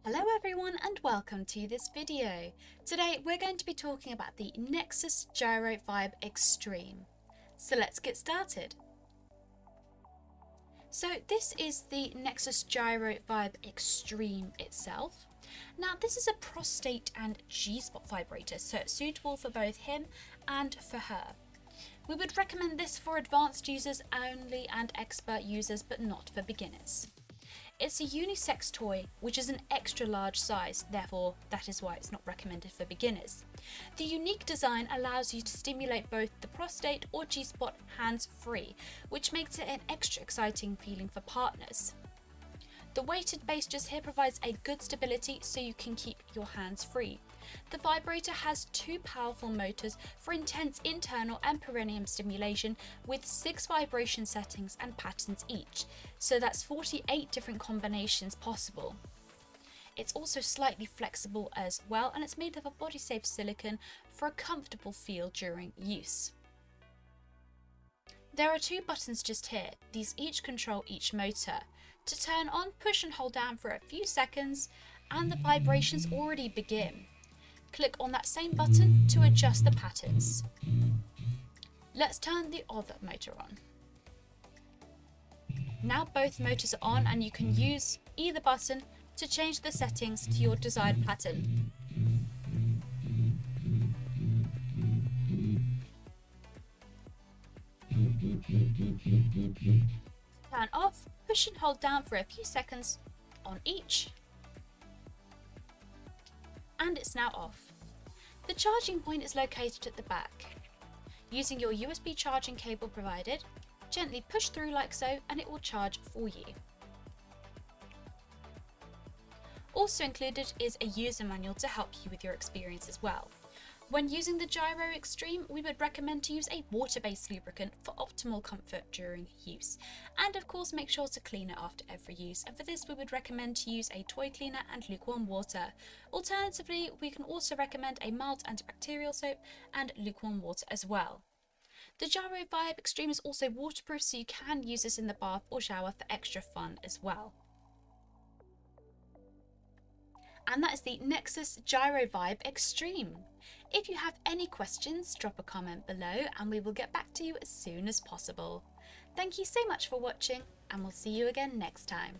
Hello everyone and welcome to this video. Today we're going to be talking about the Nexus Gyro Vibe Extreme. So let's get started. So this is the Nexus Gyro Vibe Extreme itself. Now this is a prostate and G-spot vibrator, so it's suitable for both him and for her. We would recommend this for advanced users only and expert users, but not for beginners. It's a unisex toy, which is an extra large size, therefore that is why it's not recommended for beginners. The unique design allows you to stimulate both the prostate or G-spot hands-free, which makes it an extra exciting feeling for partners. The weighted base just here provides a good stability so you can keep your hands free. The vibrator has two powerful motors for intense internal and perineum stimulation with 6 vibration settings and patterns each, so that's 48 different combinations possible. It's also slightly flexible as well, and it's made of a body-safe silicone for a comfortable feel during use. There are 2 buttons just here. These each control each motor. To turn on, push and hold down for a few seconds and the vibrations already begin. Click on that same button to adjust the patterns. Let's turn the other motor on. Now both motors are on and you can use either button to change the settings to your desired pattern. Turn off, push and hold down for a few seconds on each, and it's now off. The charging point is located at the back. Using your USB charging cable provided, gently push through like so and it will charge for you. Also included is a user manual to help you with your experience as well. When using the Gyro Extreme, we would recommend to use a water-based lubricant for optimal comfort during use. And of course, make sure to clean it after every use. And for this, we would recommend to use a toy cleaner and lukewarm water. Alternatively, we can also recommend a mild antibacterial soap and lukewarm water as well. The Gyro Vibe Extreme is also waterproof, so you can use this in the bath or shower for extra fun as well. And that is the Nexus Gyro Vibe Extreme. If you have any questions, drop a comment below and we will get back to you as soon as possible. Thank you so much for watching and we'll see you again next time.